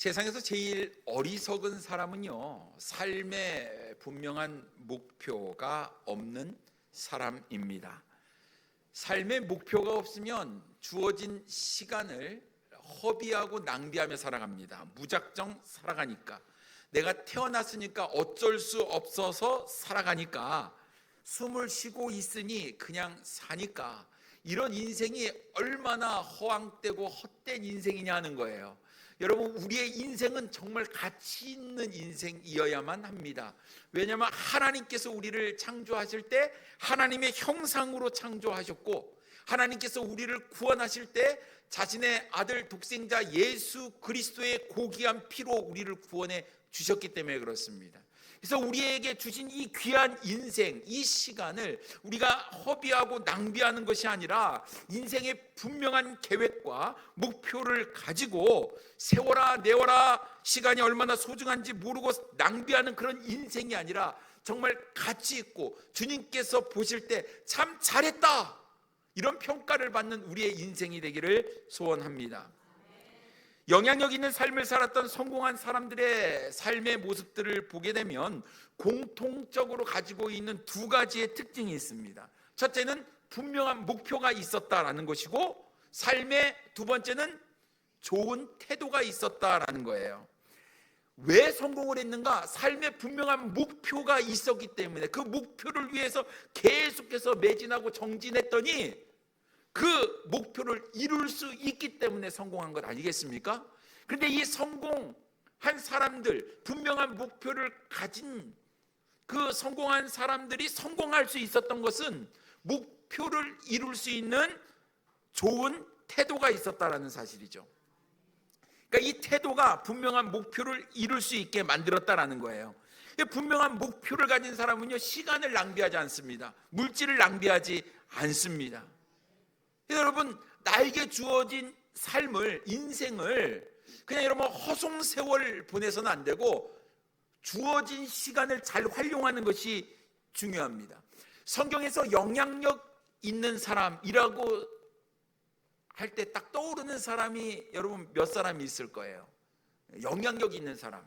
세상에서 제일 어리석은 사람은요, 삶의 분명한 목표가 없는 사람입니다. 삶의 목표가 없으면 주어진 시간을 허비하고 낭비하며 살아갑니다. 무작정 살아가니까, 내가 태어났으니까 어쩔 수 없어서 살아가니까, 숨을 쉬고 있으니 그냥 사니까, 이런 인생이 얼마나 허황되고 헛된 인생이냐 하는 거예요. 여러분, 우리의 인생은 정말 가치 있는 인생이어야만 합니다. 왜냐하면 하나님께서 우리를 창조하실 때 하나님의 형상으로 창조하셨고, 하나님께서 우리를 구원하실 때 자신의 아들 독생자 예수 그리스도의 고귀한 피로 우리를 구원해 주셨기 때문에 그렇습니다. 그래서 우리에게 주신 이 귀한 인생, 이 시간을 우리가 허비하고 낭비하는 것이 아니라 인생의 분명한 계획과 목표를 가지고 세워라 내워라, 시간이 얼마나 소중한지 모르고 낭비하는 그런 인생이 아니라 정말 가치 있고 주님께서 보실 때 참 잘했다, 이런 평가를 받는 우리의 인생이 되기를 소원합니다. 영향력 있는 삶을 살았던 성공한 사람들의 삶의 모습들을 보게 되면 공통적으로 가지고 있는 두 가지의 특징이 있습니다. 첫째는 분명한 목표가 있었다라는 것이고, 삶의 두 번째는 좋은 태도가 있었다라는 거예요. 왜 성공을 했는가? 삶의 분명한 목표가 있었기 때문에, 그 목표를 위해서 계속해서 매진하고 정진했더니 그 목표를 이룰 수 있기 때문에 성공한 것 아니겠습니까? 그런데 이 성공한 사람들, 분명한 목표를 가진 그 성공한 사람들이 성공할 수 있었던 것은 목표를 이룰 수 있는 좋은 태도가 있었다라는 사실이죠. 그러니까 이 태도가 분명한 목표를 이룰 수 있게 만들었다라는 거예요. 분명한 목표를 가진 사람은요, 시간을 낭비하지 않습니다. 물질을 낭비하지 않습니다. 여러분, 나에게 주어진 삶을, 인생을 그냥 여러분 허송세월 보내서는 안 되고 주어진 시간을 잘 활용하는 것이 중요합니다. 성경에서 영향력 있는 사람이라고 할 때 딱 떠오르는 사람이 여러분 몇 사람이 있을 거예요. 영향력 있는 사람.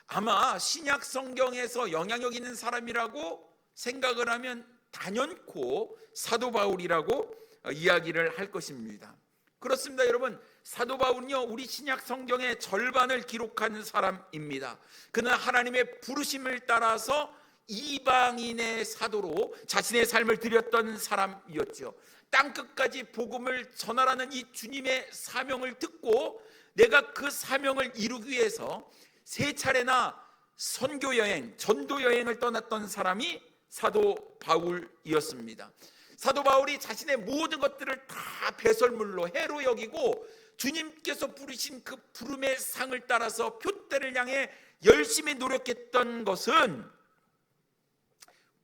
아마 신약 성경에서 영향력 있는 사람이라고 생각을 하면 단연코 사도 바울이라고 이야기를 할 것입니다. 그렇습니다. 여러분, 사도 바울은요, 우리 신약 성경의 절반을 기록한 사람입니다. 그는 하나님의 부르심을 따라서 이방인의 사도로 자신의 삶을 드렸던 사람이었죠. 땅끝까지 복음을 전하라는 이 주님의 사명을 듣고 내가 그 사명을 이루기 위해서 세 차례나 선교 여행, 전도 여행을 떠났던 사람이 사도 바울이었습니다. 사도 바울이 자신의 모든 것들을 다 배설물로 해로 여기고 주님께서 부르신 그 부름의 상을 따라서 표대를 향해 열심히 노력했던 것은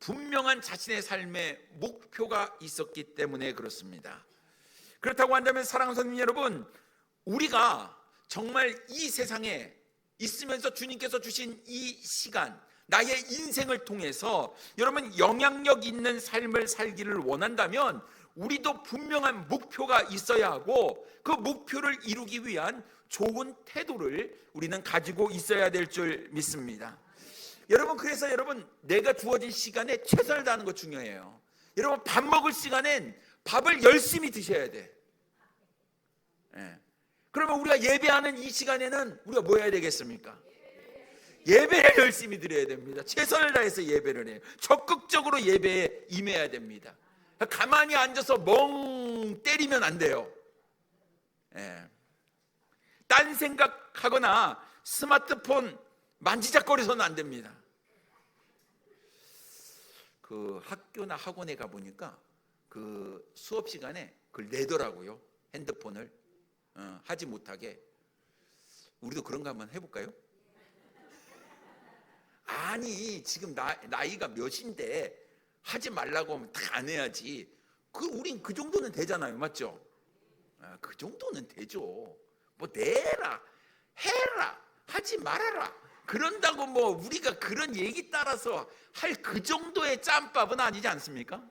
분명한 자신의 삶의 목표가 있었기 때문에 그렇습니다. 그렇다고 한다면 사랑하는 성도 여러분, 우리가 정말 이 세상에 있으면서 주님께서 주신 이 시간, 나의 인생을 통해서 여러분 영향력 있는 삶을 살기를 원한다면 우리도 분명한 목표가 있어야 하고, 그 목표를 이루기 위한 좋은 태도를 우리는 가지고 있어야 될 줄 믿습니다. 여러분, 그래서 여러분 내가 주어진 시간에 최선을 다하는 거 중요해요. 여러분, 밥 먹을 시간엔 밥을 열심히 드셔야 돼. 그러면 우리가 예배하는 이 시간에는 우리가 뭐 해야 되겠습니까? 예배를 열심히 드려야 됩니다. 최선을 다해서 예배를 해요. 적극적으로 예배에 임해야 됩니다. 가만히 앉아서 멍 때리면 안 돼요. 딴 생각하거나 스마트폰 만지작거려서는 안 됩니다. 그 학교나 학원에 가보니까 그 수업 시간에 그걸 내더라고요. 핸드폰을 하지 못하게. 우리도 그런 거 한번 해볼까요? 아니, 지금 나이가 몇인데 하지 말라고 하면 다 안 해야지. 우린 그 정도는 되잖아요, 맞죠? 그 정도는 되죠. 뭐 내라, 해라, 하지 말아라, 그런다고 뭐 우리가 그런 얘기 따라서 할 그 정도의 짬밥은 아니지 않습니까?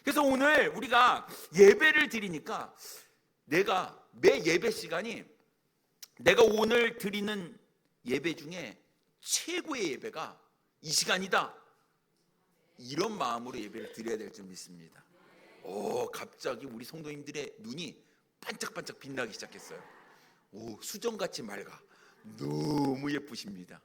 그래서 오늘 우리가 예배를 드리니까 내가 매 예배 시간이 내가 오늘 드리는 예배 중에 최고의 예배가 이 시간이다, 이런 마음으로 예배를 드려야 될 줄 믿습니다. 갑자기 우리 성도님들의 눈이 반짝반짝 빛나기 시작했어요. 수정같이 맑아. 너무 예쁘십니다.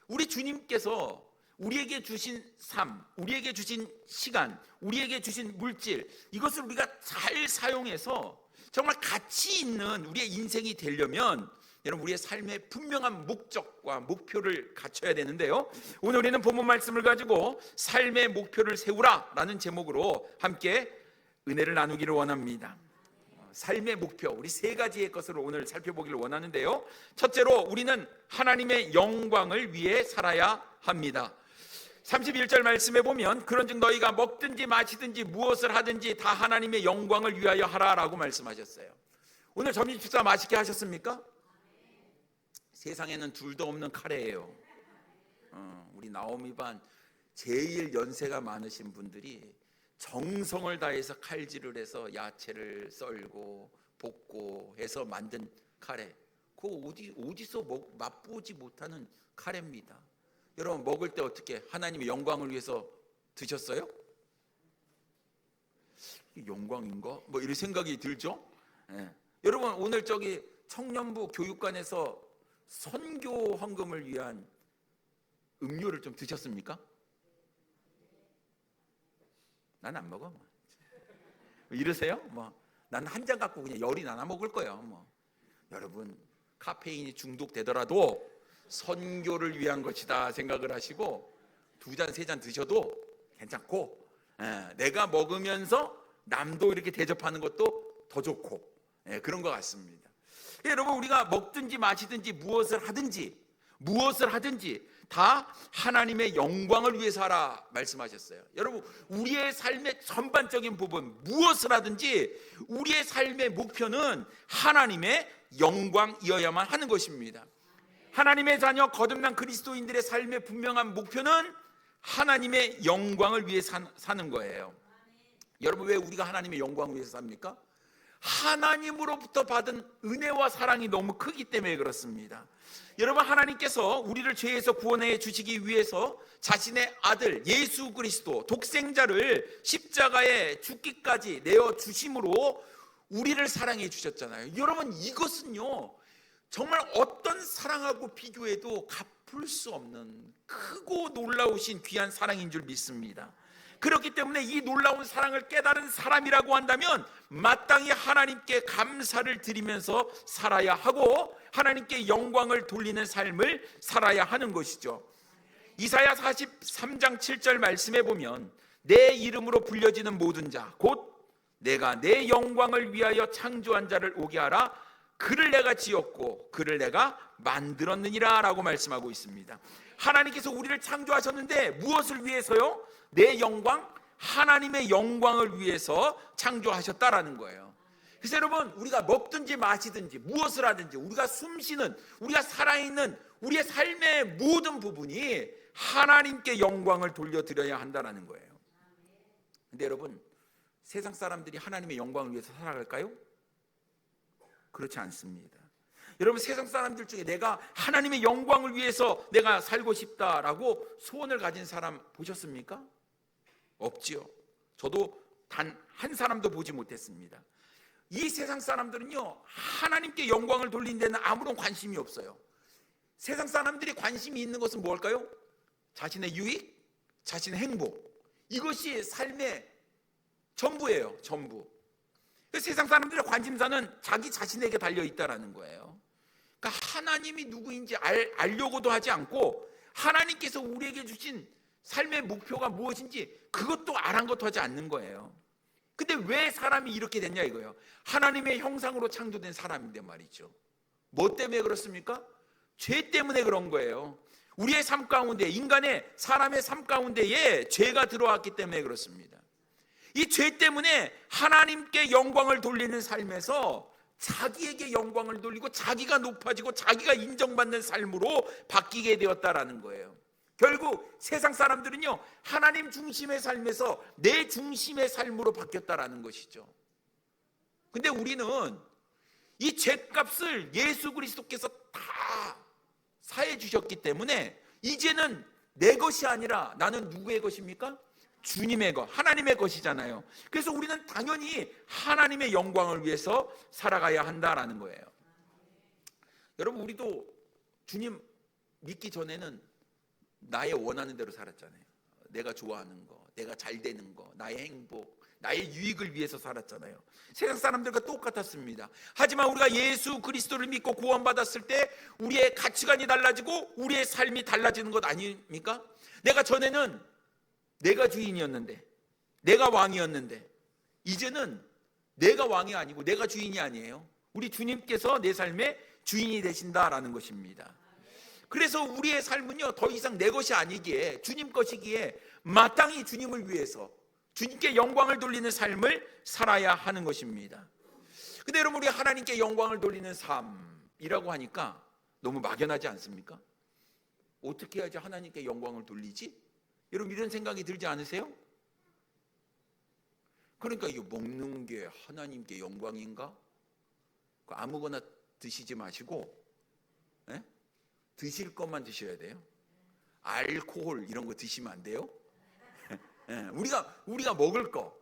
우리 주님께서 우리에게 주신 삶, 우리에게 주신 시간, 우리에게 주신 물질, 이것을 우리가 잘 사용해서 정말 가치 있는 우리의 인생이 되려면 여러분, 우리의 삶에 분명한 목적과 목표를 갖춰야 되는데요, 오늘 우리는 본문 말씀을 가지고 삶의 목표를 세우라라는 제목으로 함께 은혜를 나누기를 원합니다. 삶의 목표, 우리 세 가지의 것을 오늘 살펴보기를 원하는데요, 첫째로 우리는 하나님의 영광을 위해 살아야 합니다. 31절 말씀에 보면 그런즉 너희가 먹든지 마시든지 무엇을 하든지 다 하나님의 영광을 위하여 하라라고 말씀하셨어요. 오늘 점심 식사 맛있게 하셨습니까? 세상에는 둘도 없는 카레예요. 우리 나오미 반 제일 연세가 많으신 분들이 정성을 다해서 칼질을 해서 야채를 썰고 볶고 해서 만든 카레, 그거 어디서 맛보지 못하는 카레입니다. 여러분, 먹을 때 어떻게 하나님의 영광을 위해서 드셨어요? 영광인가? 뭐 이런 생각이 들죠? 여러분, 오늘 청년부 교육관에서 선교 헌금을 위한 음료를 좀 드셨습니까? 난 안 먹어. 이러세요? 난 한 잔 갖고 그냥 열이 나나 먹을 거예요. 여러분, 카페인이 중독되더라도 선교를 위한 것이다 생각을 하시고 두 잔, 세 잔 드셔도 괜찮고, 내가 먹으면서 남도 이렇게 대접하는 것도 더 좋고, 그런 것 같습니다. 여러분, 우리가 먹든지 마시든지 무엇을 하든지 다 하나님의 영광을 위해서 하라 말씀하셨어요. 여러분, 우리의 삶의 전반적인 부분 무엇을 하든지 우리의 삶의 목표는 하나님의 영광이어야만 하는 것입니다. 하나님의 자녀 거듭난 그리스도인들의 삶의 분명한 목표는 하나님의 영광을 위해 사는 거예요. 여러분, 왜 우리가 하나님의 영광을 위해서 삽니까? 하나님으로부터 받은 은혜와 사랑이 너무 크기 때문에 그렇습니다. 여러분, 하나님께서 우리를 죄에서 구원해 주시기 위해서 자신의 아들 예수 그리스도 독생자를 십자가에 죽기까지 내어주심으로 우리를 사랑해 주셨잖아요. 여러분, 이것은요 정말 어떤 사랑하고 비교해도 갚을 수 없는 크고 놀라우신 귀한 사랑인 줄 믿습니다. 그렇기 때문에 이 놀라운 사랑을 깨달은 사람이라고 한다면 마땅히 하나님께 감사를 드리면서 살아야 하고 하나님께 영광을 돌리는 삶을 살아야 하는 것이죠. 이사야 43장 7절 말씀에 보면 내 이름으로 불려지는 모든 자 곧 내가 내 영광을 위하여 창조한 자를 오게 하라. 그를 내가 지었고 그를 내가 만들었느니라 라고 말씀하고 있습니다. 하나님께서 우리를 창조하셨는데 무엇을 위해서요? 내 영광, 하나님의 영광을 위해서 창조하셨다라는 거예요. 그래서 여러분, 우리가 먹든지 마시든지 무엇을 하든지 우리가 숨쉬는, 우리가 살아있는 우리의 삶의 모든 부분이 하나님께 영광을 돌려드려야 한다는 거예요. 근데 여러분, 세상 사람들이 하나님의 영광을 위해서 살아갈까요? 그렇지 않습니다. 여러분, 세상 사람들 중에 내가 하나님의 영광을 위해서 내가 살고 싶다라고 소원을 가진 사람 보셨습니까? 없지요. 저도 단 한 사람도 보지 못했습니다. 이 세상 사람들은요 하나님께 영광을 돌린 데는 아무런 관심이 없어요. 세상 사람들이 관심이 있는 것은 뭘까요? 자신의 유익, 자신의 행복, 이것이 삶의 전부예요. 전부. 세상 사람들의 관심사는 자기 자신에게 달려있다라는 거예요. 그러니까 하나님이 누구인지 알려고도 하지 않고 하나님께서 우리에게 주신 삶의 목표가 무엇인지 그것도 아랑곳하지 않는 거예요. 근데 왜 사람이 이렇게 됐냐 이거예요. 하나님의 형상으로 창조된 사람인데 말이죠. 뭐 때문에 그렇습니까? 죄 때문에 그런 거예요. 우리의 삶 가운데, 인간의 사람의 삶 가운데에 죄가 들어왔기 때문에 그렇습니다. 이 죄 때문에 하나님께 영광을 돌리는 삶에서 자기에게 영광을 돌리고 자기가 높아지고 자기가 인정받는 삶으로 바뀌게 되었다라는 거예요. 결국 세상 사람들은요 하나님 중심의 삶에서 내 중심의 삶으로 바뀌었다라는 것이죠. 근데 우리는 이 죄값을 예수 그리스도께서 다 사해 주셨기 때문에 이제는 내 것이 아니라 나는 누구의 것입니까? 주님의 것, 하나님의 것이잖아요. 그래서 우리는 당연히 하나님의 영광을 위해서 살아가야 한다라는 거예요. 여러분, 우리도 주님 믿기 전에는 나의 원하는 대로 살았잖아요. 내가 좋아하는 거, 내가 잘 되는 거, 나의 행복, 나의 유익을 위해서 살았잖아요. 세상 사람들과 똑같았습니다. 하지만 우리가 예수 그리스도를 믿고 구원받았을 때 우리의 가치관이 달라지고 우리의 삶이 달라지는 것 아닙니까? 내가 전에는 내가 주인이었는데, 내가 왕이었는데, 이제는 내가 왕이 아니고 내가 주인이 아니에요. 우리 주님께서 내 삶의 주인이 되신다라는 것입니다. 그래서 우리의 삶은요, 더 이상 내 것이 아니기에 주님 것이기에 마땅히 주님을 위해서 주님께 영광을 돌리는 삶을 살아야 하는 것입니다. 근데 여러분, 우리 하나님께 영광을 돌리는 삶이라고 하니까 너무 막연하지 않습니까? 어떻게 해야지 하나님께 영광을 돌리지? 여러분, 이런 생각이 들지 않으세요? 그러니까 이게 먹는 게 하나님께 영광인가? 아무거나 드시지 마시고, 예? 드실 것만 드셔야 돼요. 알코올 이런 거 드시면 안 돼요. 예, 우리가 먹을 거,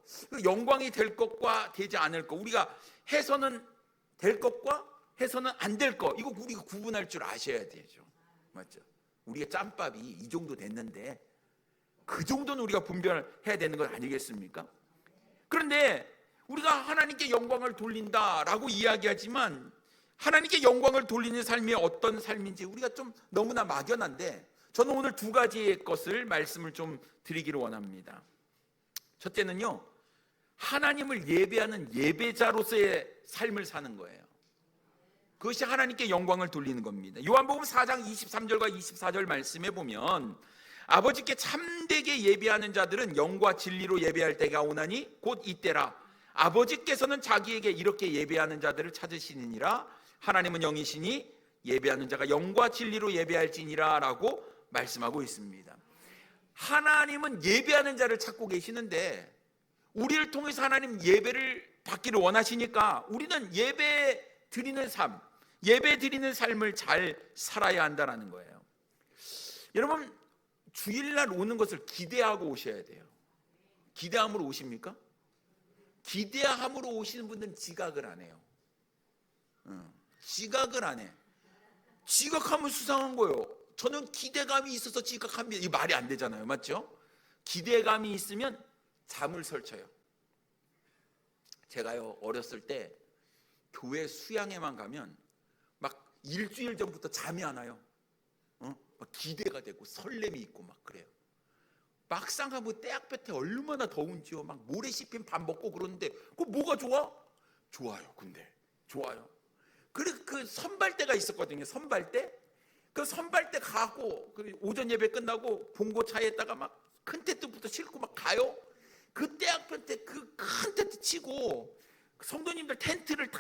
영광이 될 것과 되지 않을 것, 우리가 해서는 될 것과 해서는 안 될 것, 이거 우리가 구분할 줄 아셔야 되죠. 맞죠? 우리가 짬밥이 이 정도 됐는데 그 정도는 우리가 분별해야 되는 것 아니겠습니까? 그런데 우리가 하나님께 영광을 돌린다라고 이야기하지만 하나님께 영광을 돌리는 삶이 어떤 삶인지 우리가 좀 너무나 막연한데, 저는 오늘 두 가지의 것을 말씀을 좀 드리기를 원합니다. 첫째는요, 하나님을 예배하는 예배자로서의 삶을 사는 거예요. 그것이 하나님께 영광을 돌리는 겁니다. 요한복음 4장 23절과 24절 말씀에 보면, 아버지께 참되게 예배하는 자들은 영과 진리로 예배할 때가 오나니 곧 이때라. 아버지께서는 자기에게 이렇게 예배하는 자들을 찾으시느니라. 하나님은 영이시니 예배하는 자가 영과 진리로 예배할지니라 라고 말씀하고 있습니다. 하나님은 예배하는 자를 찾고 계시는데, 우리를 통해서 하나님 예배를 받기를 원하시니까 우리는 예배 드리는 삶, 예배 드리는 삶을 잘 살아야 한다는 거예요. 여러분, 주일날 오는 것을 기대하고 오셔야 돼요. 기대함으로 오십니까? 기대함으로 오시는 분들은 지각을 안 해요. 지각을 안 해. 지각하면 수상한 거예요. 저는 기대감이 있어서 지각합니다. 이 말이 안 되잖아요. 맞죠? 기대감이 있으면 잠을 설쳐요. 제가요, 어렸을 때 교회 수양회만 가면 막 일주일 전부터 잠이 안 와요. 막 기대가 되고 설렘이 있고 막 그래요. 막상 가면 때학볕에 얼마나 더운지요. 막 모래 씹힌 밥 먹고 그러는데 그 뭐가 좋아? 좋아요. 근데 좋아요. 그리고 그 선발대가 있었거든요. 선발대. 그 선발대 가고 그 오전 예배 끝나고 봉고차에다가 막 큰 텐트부터 싣고 막 가요. 그 때학볕 때 그 큰 텐트 치고 성도님들 텐트를 다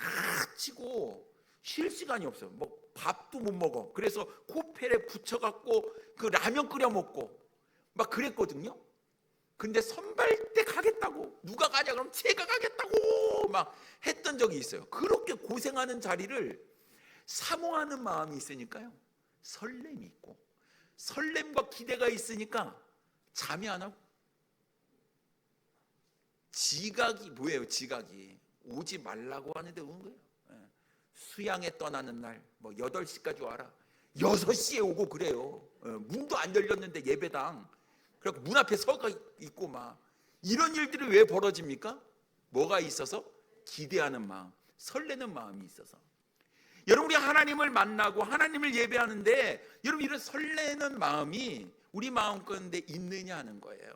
치고 쉴 시간이 없어요. 뭐 밥도 못 먹어. 그래서 코펠에 붙여갖고 그 라면 끓여 먹고 막 그랬거든요. 근데 선발대 가겠다고, 누가 가냐 그럼 제가 가겠다고 막 했던 적이 있어요. 그렇게 고생하는 자리를 사모하는 마음이 있으니까요, 설렘이 있고, 설렘과 기대가 있으니까 잠이 안 오고. 지각이 뭐예요? 지각이 오지 말라고 하는데 오는 거예요. 수양에 떠나는 날 뭐 8시까지 와라, 6시에 오고 그래요. 문도 안 열렸는데 예배당, 그래서 문 앞에 서가 있고 막 이런 일들이 왜 벌어집니까? 뭐가 있어서? 기대하는 마음, 설레는 마음이 있어서. 여러분, 우리 하나님을 만나고 하나님을 예배하는데 여러분, 이런 설레는 마음이 우리 마음 가운데 있느냐 하는 거예요.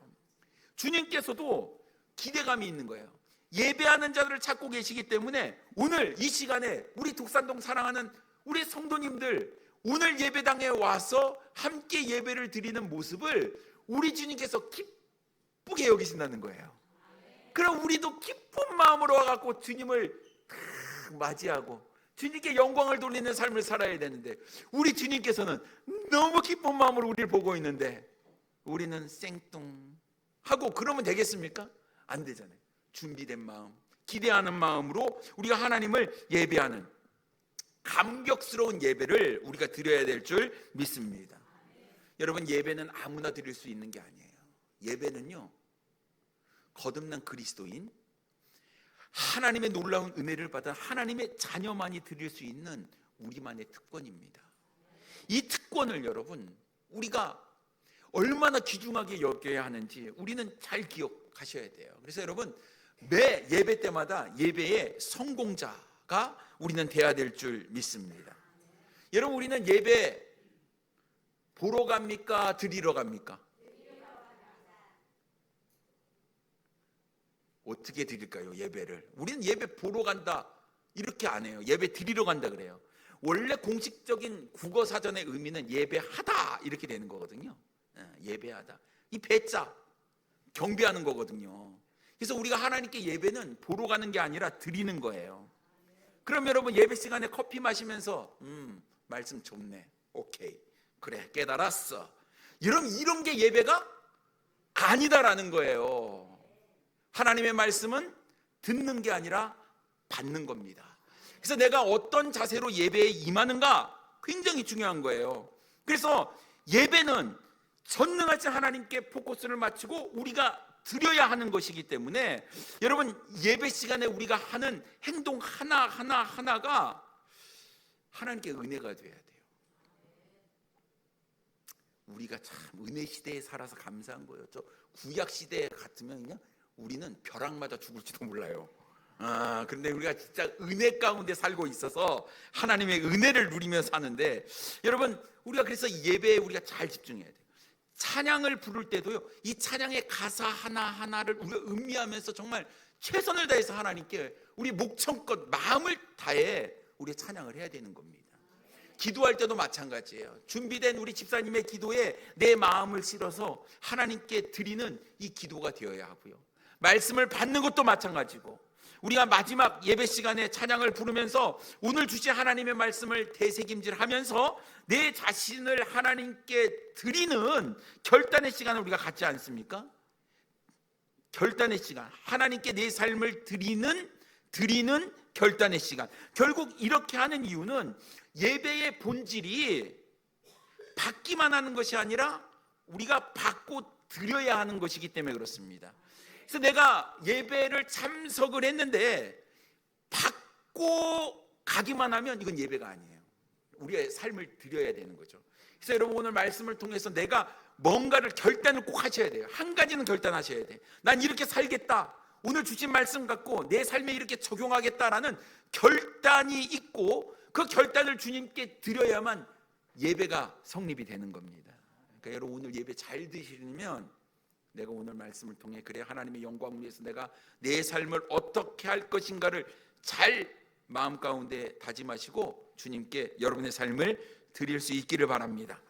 주님께서도 기대감이 있는 거예요. 예배하는 자들을 찾고 계시기 때문에 오늘 이 시간에 우리 독산동 사랑하는 우리 성도님들, 오늘 예배당에 와서 함께 예배를 드리는 모습을 우리 주님께서 기쁘게 여기신다는 거예요. 그럼 우리도 기쁜 마음으로 와갖고 주님을 맞이하고 주님께 영광을 돌리는 삶을 살아야 되는데, 우리 주님께서는 너무 기쁜 마음으로 우리를 보고 있는데 우리는 생뚱하고 그러면 되겠습니까? 안 되잖아요. 준비된 마음, 기대하는 마음으로 우리가 하나님을 예배하는, 감격스러운 예배를 우리가 드려야 될 줄 믿습니다. 여러분, 예배는 아무나 드릴 수 있는 게 아니에요. 예배는요, 거듭난 그리스도인, 하나님의 놀라운 은혜를 받아 하나님의 자녀만이 드릴 수 있는 우리만의 특권입니다. 이 특권을 여러분, 우리가 얼마나 귀중하게 여겨야 하는지 우리는 잘 기억하셔야 돼요. 그래서 여러분, 매 예배 때마다 예배의 성공자가 우리는 돼야 될 줄 믿습니다. 여러분, 우리는 예배 보러 갑니까? 드리러 갑니까? 어떻게 드릴까요? 예배를 우리는 예배 보러 간다 이렇게 안 해요. 예배 드리러 간다 그래요. 원래 공식적인 국어 사전의 의미는 예배하다 이렇게 되는 거거든요. 예배하다, 이 배자 경배하는 거거든요. 그래서 우리가 하나님께 예배는 보러 가는 게 아니라 드리는 거예요. 그럼 여러분, 예배 시간에 커피 마시면서 말씀 좋네, 오케이, 그래, 깨달았어, 이런 게 예배가 아니다라는 거예요. 하나님의 말씀은 듣는 게 아니라 받는 겁니다. 그래서 내가 어떤 자세로 예배에 임하는가 굉장히 중요한 거예요. 그래서 예배는 전능하신 하나님께 포커스를 맞추고 우리가 드려야 하는 것이기 때문에 여러분, 예배 시간에 우리가 하는 행동 하나가 하나님께 은혜가 돼야 돼요. 우리가 참 은혜 시대에 살아서 감사한 거예요. 저 구약 시대 같으면 그냥 우리는 벼락 맞아 죽을지도 몰라요. 그런데 우리가 진짜 은혜 가운데 살고 있어서 하나님의 은혜를 누리며 사는데, 여러분, 우리가 그래서 예배에 우리가 잘 집중해야 돼요. 찬양을 부를 때도요, 이 찬양의 가사 하나하나를 우리가 음미하면서 정말 최선을 다해서 하나님께 우리 목청껏 마음을 다해 우리 찬양을 해야 되는 겁니다. 기도할 때도 마찬가지예요. 준비된 우리 집사님의 기도에 내 마음을 실어서 하나님께 드리는 이 기도가 되어야 하고요, 말씀을 받는 것도 마찬가지고, 우리가 마지막 예배 시간에 찬양을 부르면서 오늘 주신 하나님의 말씀을 되새김질하면서 내 자신을 하나님께 드리는 결단의 시간을 우리가 갖지 않습니까? 결단의 시간, 하나님께 내 삶을 드리는 결단의 시간. 결국 이렇게 하는 이유는 예배의 본질이 받기만 하는 것이 아니라 우리가 받고 드려야 하는 것이기 때문에 그렇습니다. 그래서 내가 예배를 참석을 했는데 받고 가기만 하면 이건 예배가 아니에요. 우리의 삶을 드려야 되는 거죠. 그래서 여러분, 오늘 말씀을 통해서 내가 뭔가를 결단을 꼭 하셔야 돼요. 한 가지는 결단하셔야 돼요. 난 이렇게 살겠다, 오늘 주신 말씀 갖고 내 삶에 이렇게 적용하겠다라는 결단이 있고, 그 결단을 주님께 드려야만 예배가 성립이 되는 겁니다. 그러니까 여러분, 오늘 예배 잘 드시려면 내가 오늘 말씀을 통해 그래 하나님의 영광을 위해서 내가 내 삶을 어떻게 할 것인가를 잘 마음 가운데 다짐하시고 주님께 여러분의 삶을 드릴 수 있기를 바랍니다.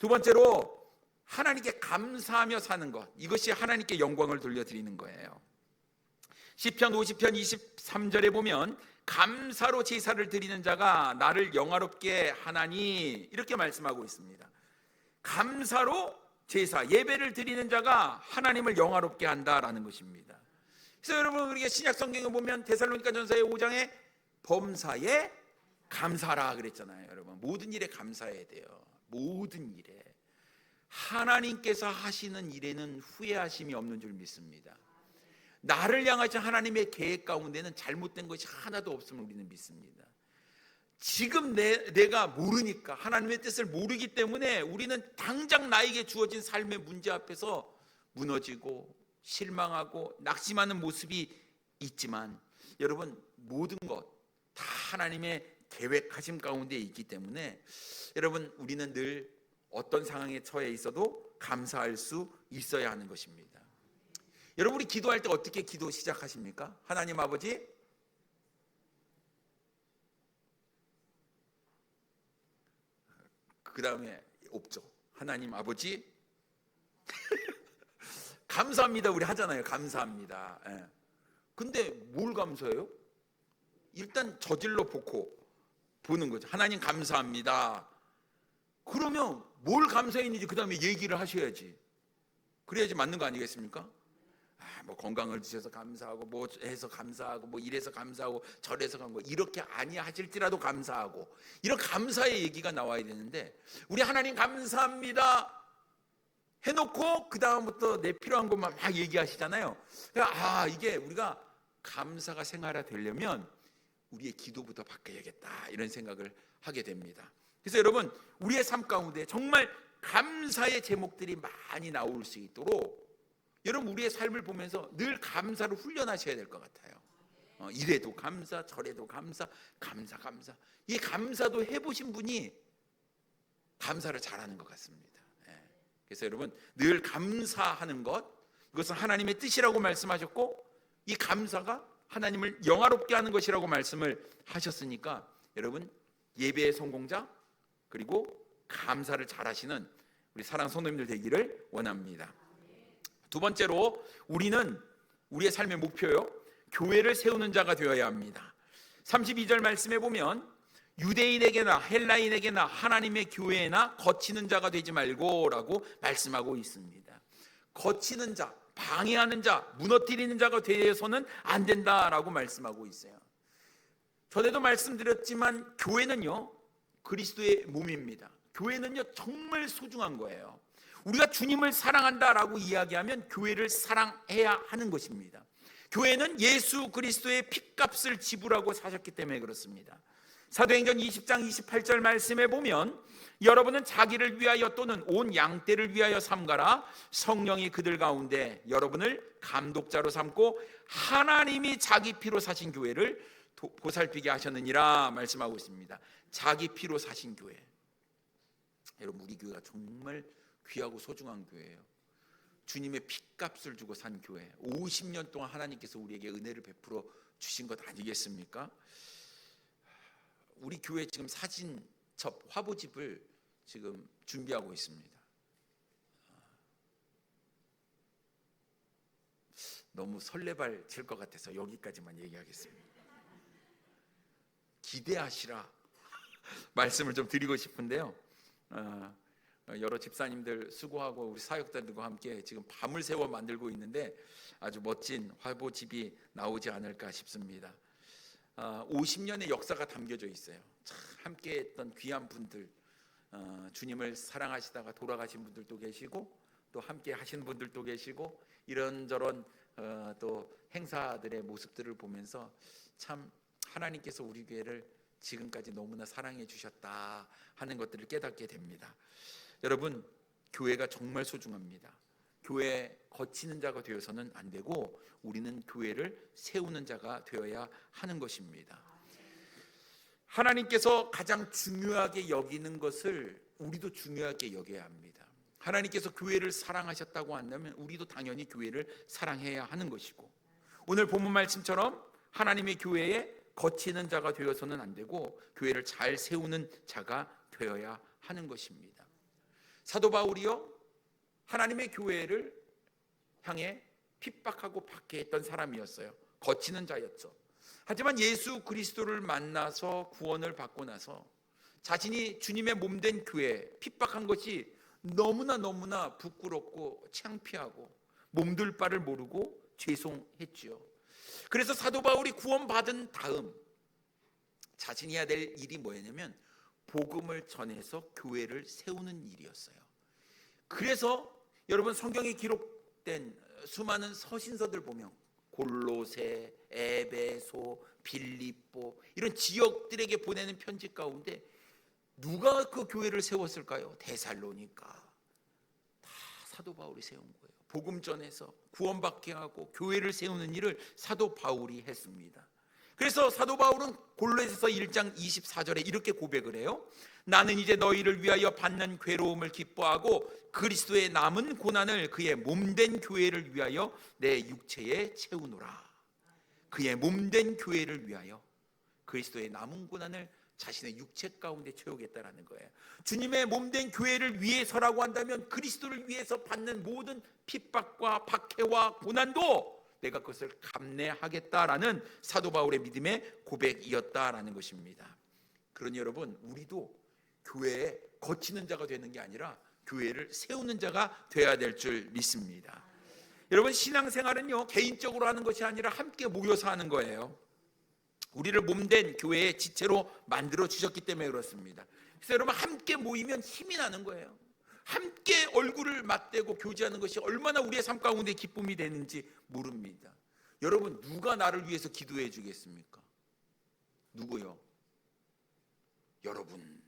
두 번째로, 하나님께 감사하며 사는 것, 이것이 하나님께 영광을 돌려드리는 거예요. 시편 50편 23절에 보면 감사로 제사를 드리는 자가 나를 영화롭게 하나니, 이렇게 말씀하고 있습니다. 감사로 제사, 예배를 드리는 자가 하나님을 영화롭게 한다라는 것입니다. 그래서 여러분, 우리가 신약 성경에 보면 데살로니가전서의 5장에 범사에 감사라 그랬잖아요. 여러분, 모든 일에 감사해야 돼요. 모든 일에. 하나님께서 하시는 일에는 후회하심이 없는 줄 믿습니다. 나를 향하신 하나님의 계획 가운데는 잘못된 것이 하나도 없음을 우리는 믿습니다. 지금 내가 모르니까, 하나님의 뜻을 모르기 때문에 우리는 당장 나에게 주어진 삶의 문제 앞에서 무너지고 실망하고 낙심하는 모습이 있지만, 여러분, 모든 것 다 하나님의 계획하심 가운데 있기 때문에 여러분, 우리는 늘 어떤 상황에 처해 있어도 감사할 수 있어야 하는 것입니다. 여러분, 우리 기도할 때 어떻게 기도 시작하십니까? 하나님 아버지, 그 다음에 없죠. 하나님 아버지 감사합니다 우리 하잖아요. 감사합니다. 예. 근데 뭘 감사해요? 일단 저질러 보고 보는 거죠. 하나님 감사합니다. 그러면 뭘 감사했는지 그 다음에 얘기를 하셔야지. 그래야지 맞는 거 아니겠습니까? 뭐 건강을 주셔서 감사하고, 뭐 해서 감사하고, 뭐 이래서 감사하고, 저래서 감사하고, 이렇게 아니하실지라도 감사하고, 이런 감사의 얘기가 나와야 되는데, 우리 하나님 감사합니다 해놓고 그 다음부터 내 필요한 것만 막 얘기하시잖아요. 그러니까 이게 우리가 감사가 생활화되려면 우리의 기도부터 바꿔야겠다, 이런 생각을 하게 됩니다. 그래서 여러분, 우리의 삶 가운데 정말 감사의 제목들이 많이 나올 수 있도록 여러분, 우리의 삶을 보면서 늘 감사로 훈련하셔야 될 것 같아요. 이래도 감사, 저래도 감사, 감사. 이 감사도 해보신 분이 감사를 잘하는 것 같습니다. 그래서 여러분, 늘 감사하는 것, 이것은 하나님의 뜻이라고 말씀하셨고, 이 감사가 하나님을 영화롭게 하는 것이라고 말씀을 하셨으니까, 여러분, 예배의 성공자, 그리고 감사를 잘하시는 우리 사랑 성도님들 되기를 원합니다. 두 번째로, 우리는 우리의 삶의 목표요, 교회를 세우는 자가 되어야 합니다. 32절 말씀에 보면 유대인에게나 헬라인에게나 하나님의 교회나 거치는 자가 되지 말고 라고 말씀하고 있습니다. 거치는 자, 방해하는 자, 무너뜨리는 자가 되어서는 안 된다라고 말씀하고 있어요. 전에도 말씀드렸지만 교회는요, 그리스도의 몸입니다. 교회는요, 정말 소중한 거예요. 우리가 주님을 사랑한다라고 이야기하면 교회를 사랑해야 하는 것입니다. 교회는 예수 그리스도의 핏값을 지불하고 사셨기 때문에 그렇습니다. 사도행전 20장 28절 말씀에 보면 여러분은 자기를 위하여 또는 온 양떼를 위하여 삼가라. 성령이 그들 가운데 여러분을 감독자로 삼고 하나님이 자기 피로 사신 교회를 보살피게 하셨느니라 말씀하고 있습니다. 자기 피로 사신 교회. 여러분, 우리 교회가 정말 귀하고 소중한 교회예요. 주님의 핏값을 주고 산 교회. 50년 동안 하나님께서 우리에게 은혜를 베풀어 주신 것 아니겠습니까? 우리 교회 지금 사진첩, 화보집을 지금 준비하고 있습니다. 너무 설레발 칠 것 같아서 여기까지만 얘기하겠습니다. 기대하시라 말씀을 좀 드리고 싶은데요. 여러 집사님들 수고하고 우리 사역자들과 함께 지금 밤을 새워 만들고 있는데 아주 멋진 화보집이 나오지 않을까 싶습니다. 50년의 역사가 담겨져 있어요. 참 함께했던 귀한 분들, 주님을 사랑하시다가 돌아가신 분들도 계시고 또 함께 하신 분들도 계시고 이런저런 또 행사들의 모습들을 보면서 참 하나님께서 우리 교회를 지금까지 너무나 사랑해 주셨다 하는 것들을 깨닫게 됩니다. 여러분, 교회가 정말 소중합니다. 교회에 거치는 자가 되어서는 안 되고 우리는 교회를 세우는 자가 되어야 하는 것입니다. 하나님께서 가장 중요하게 여기는 것을 우리도 중요하게 여겨야 합니다. 하나님께서 교회를 사랑하셨다고 한다면 우리도 당연히 교회를 사랑해야 하는 것이고, 오늘 본문 말씀처럼 하나님의 교회에 거치는 자가 되어서는 안 되고 교회를 잘 세우는 자가 되어야 하는 것입니다. 사도 바울이요, 하나님의 교회를 향해 핍박하고 박해했던 사람이었어요. 거치는 자였죠. 하지만 예수 그리스도를 만나서 구원을 받고 나서 자신이 주님의 몸된 교회 핍박한 것이 너무나 부끄럽고 창피하고 몸둘 바를 모르고 죄송했지요. 그래서 사도 바울이 구원받은 다음 자신이 해야 될 일이 뭐였냐면 복음을 전해서 교회를 세우는 일이었어요. 그래서 여러분, 성경에 기록된 수많은 서신서들 보면 골로새, 에베소, 빌립보 이런 지역들에게 보내는 편지 가운데 누가 그 교회를 세웠을까요? 데살로니가. 다 사도 바울이 세운 거예요. 복음 전해서 구원받게 하고 교회를 세우는 일을 사도 바울이 했습니다. 그래서 사도 바울은 골로새서 1장 24절에 이렇게 고백을 해요. 나는 이제 너희를 위하여 받는 괴로움을 기뻐하고 그리스도의 남은 고난을 그의 몸된 교회를 위하여 내 육체에 채우노라. 그의 몸된 교회를 위하여 그리스도의 남은 고난을 자신의 육체 가운데 채우겠다라는 거예요. 주님의 몸된 교회를 위해서라고 한다면 그리스도를 위해서 받는 모든 핍박과 박해와 고난도 내가 그것을 감내하겠다라는 사도 바울의 믿음의 고백이었다라는 것입니다. 그러니 여러분, 우리도 교회에 거치는 자가 되는 게 아니라 교회를 세우는 자가 되어야 될 줄 믿습니다. 여러분, 신앙생활은요 개인적으로 하는 것이 아니라 함께 모여서 하는 거예요. 우리를 몸된 교회의 지체로 만들어 주셨기 때문에 그렇습니다. 그래서 여러분, 함께 모이면 힘이 나는 거예요. 함께 얼굴을 맞대고 교제하는 것이 얼마나 우리의 삶 가운데 기쁨이 되는지 모릅니다. 여러분, 누가 나를 위해서 기도해 주겠습니까? 누구요? 여러분.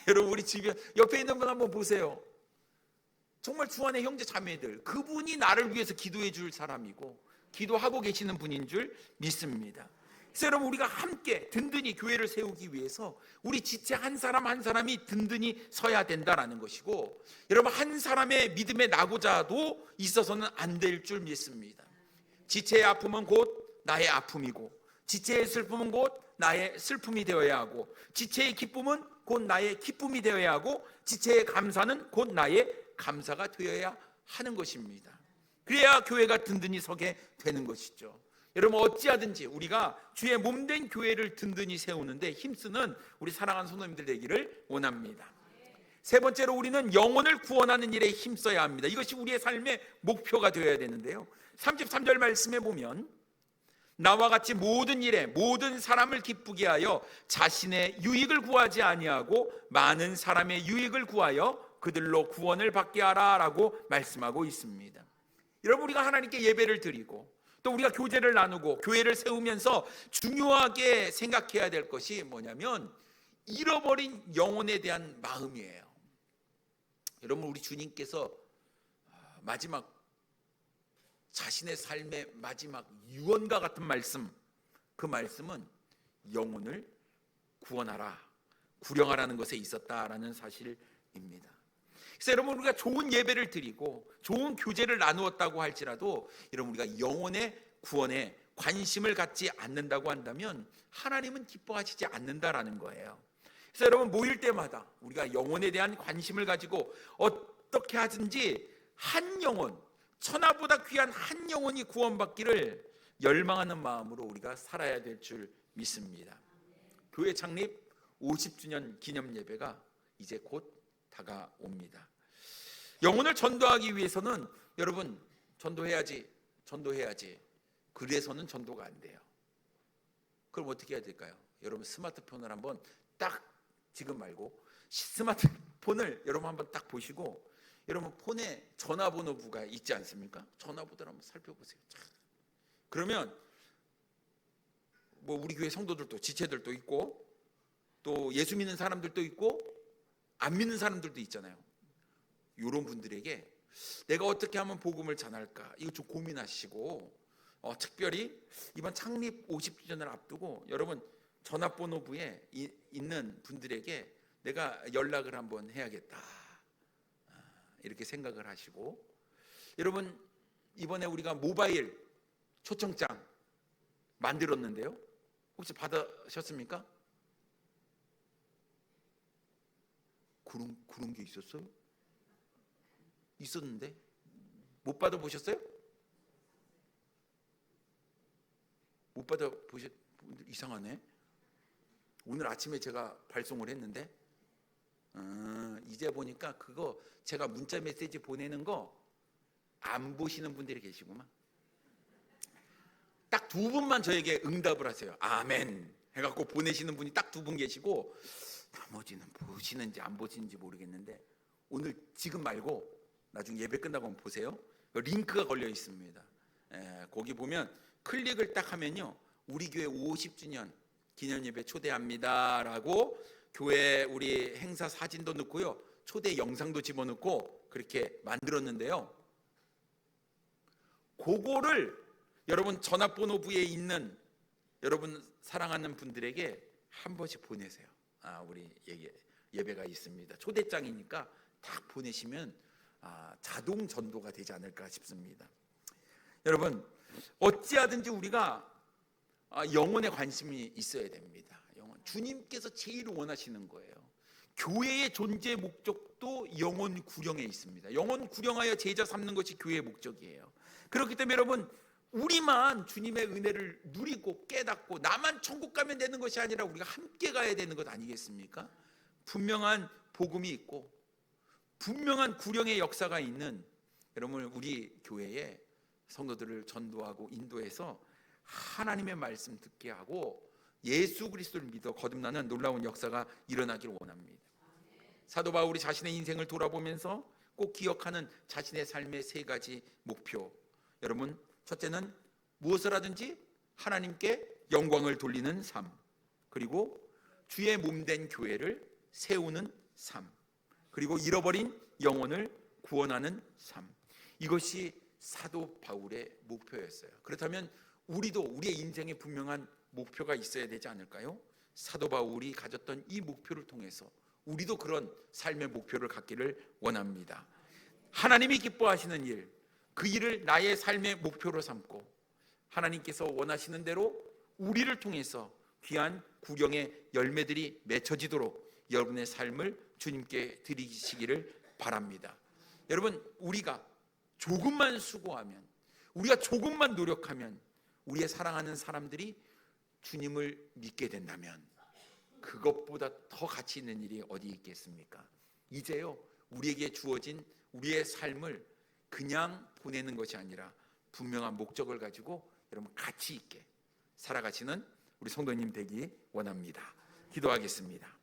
여러분, 우리 주변 옆에 있는 분 한번 보세요. 정말 주 안의 형제 자매들, 그분이 나를 위해서 기도해 줄 사람이고 기도하고 계시는 분인 줄 믿습니다. 그래서 여러분, 우리가 함께 든든히 교회를 세우기 위해서 우리 지체 한 사람 한 사람이 든든히 서야 된다라는 것이고, 여러분, 한 사람의 믿음에 나고자도 있어서는 안 될 줄 믿습니다. 지체의 아픔은 곧 나의 아픔이고, 지체의 슬픔은 곧 나의 슬픔이 되어야 하고, 지체의 기쁨은 곧 나의 기쁨이 되어야 하고, 지체의 감사는 곧 나의 감사가 되어야 하는 것입니다. 그래야 교회가 든든히 서게 되는 것이죠. 여러분, 어찌하든지 우리가 주의 몸된 교회를 든든히 세우는데 힘쓰는 우리 사랑하는 성도님들 되기를 원합니다. 세 번째로, 우리는 영혼을 구원하는 일에 힘써야 합니다. 이것이 우리의 삶의 목표가 되어야 되는데요, 33절 말씀에 보면 나와 같이 모든 일에 모든 사람을 기쁘게 하여 자신의 유익을 구하지 아니하고 많은 사람의 유익을 구하여 그들로 구원을 받게 하라라고 말씀하고 있습니다. 여러분, 우리가 하나님께 예배를 드리고 또 우리가 교제를 나누고 교회를 세우면서 중요하게 생각해야 될 것이 뭐냐면 잃어버린 영혼에 대한 마음이에요. 여러분, 우리 주님께서 마지막 자신의 삶의 마지막 유언과 같은 말씀, 그 말씀은 영혼을 구원하라, 구령하라는 것에 있었다라는 사실입니다. 그래서 여러분, 우리가 좋은 예배를 드리고 좋은 교제를 나누었다고 할지라도 여러분, 우리가 영혼의 구원에 관심을 갖지 않는다고 한다면 하나님은 기뻐하시지 않는다라는 거예요. 그래서 여러분, 모일 때마다 우리가 영혼에 대한 관심을 가지고 어떻게 하든지 한 영혼, 천하보다 귀한 한 영혼이 구원받기를 열망하는 마음으로 우리가 살아야 될 줄 믿습니다. 교회 창립 50주년 기념 예배가 이제 곧 다가옵니다. 영혼을 전도하기 위해서는 여러분, 전도해야지 그래서는 전도가 안 돼요. 그럼 어떻게 해야 될까요? 여러분, 스마트폰을 한번 딱, 지금 말고 스마트폰을 여러분 한번 딱 보시고, 여러분 폰에 전화번호부가 있지 않습니까? 전화번호를 한번 살펴보세요. 그러면 뭐 우리 교회 성도들도 지체들도 있고 또 예수 믿는 사람들도 있고 안 믿는 사람들도 있잖아요. 이런 분들에게 내가 어떻게 하면 복음을 전할까, 이거 좀 고민하시고 특별히 이번 창립 50주년을 앞두고 여러분 전화번호부에 있는 분들에게 내가 연락을 한번 해야겠다, 이렇게 생각을 하시고, 여러분 이번에 우리가 모바일 초청장 만들었는데요, 혹시 받으셨습니까? 그런 게 있었어요? 있었는데 못 받아보셨어요? 못 받아보셨? 이상하네. 오늘 아침에 제가 발송을 했는데 이제 보니까 그거 제가 문자 메시지 보내는 거 안 보시는 분들이 계시구만. 딱 두 분만 저에게 응답을 하세요. 아멘 해갖고 보내시는 분이 딱 두 분 계시고, 나머지는 보시는지 안 보시는지 모르겠는데 오늘 지금 말고 나중에 예배 끝나고 한번 보세요. 링크가 걸려 있습니다. 거기 보면 클릭을 딱 하면요, 우리 교회 50주년 기념예배 초대합니다 라고 교회 우리 행사 사진도 넣고요, 초대 영상도 집어넣고 그렇게 만들었는데요, 그거를 여러분 전화번호부에 있는 여러분 사랑하는 분들에게 한 번씩 보내세요. 우리 예배가 있습니다. 초대장이니까 딱 보내시면 자동 전도가 되지 않을까 싶습니다. 여러분, 어찌하든지 우리가 영혼에 관심이 있어야 됩니다. 영혼, 주님께서 제일 원하시는 거예요. 교회의 존재 목적도 영혼 구령에 있습니다. 영혼 구령하여 제자 삼는 것이 교회의 목적이에요. 그렇기 때문에 여러분, 우리만 주님의 은혜를 누리고 깨닫고 나만 천국 가면 되는 것이 아니라 우리가 함께 가야 되는 것 아니겠습니까? 분명한 복음이 있고 분명한 구령의 역사가 있는 여러분, 우리 교회에 성도들을 전도하고 인도해서 하나님의 말씀 듣게 하고 예수 그리스도를 믿어 거듭나는 놀라운 역사가 일어나기를 원합니다. 사도 바울이 자신의 인생을 돌아보면서 꼭 기억하는 자신의 삶의 세 가지 목표, 여러분, 첫째는 무엇을 하든지 하나님께 영광을 돌리는 삶, 그리고 주의 몸된 교회를 세우는 삶, 그리고 잃어버린 영혼을 구원하는 삶. 이것이 사도 바울의 목표였어요. 그렇다면 우리도 우리의 인생에 분명한 목표가 있어야 되지 않을까요? 사도 바울이 가졌던 이 목표를 통해서 우리도 그런 삶의 목표를 갖기를 원합니다. 하나님이 기뻐하시는 일, 그 일을 나의 삶의 목표로 삼고 하나님께서 원하시는 대로 우리를 통해서 귀한 구경의 열매들이 맺혀지도록 여러분의 삶을 주님께 드리시기를 바랍니다. 여러분, 우리가 조금만 수고하면, 우리가 조금만 노력하면 우리의 사랑하는 사람들이 주님을 믿게 된다면 그것보다 더 가치 있는 일이 어디 있겠습니까? 이제요, 우리에게 주어진 우리의 삶을 그냥 보내는 것이 아니라 분명한 목적을 가지고 여러분 가치 있게 살아가시는 우리 성도님 되기 원합니다. 기도하겠습니다.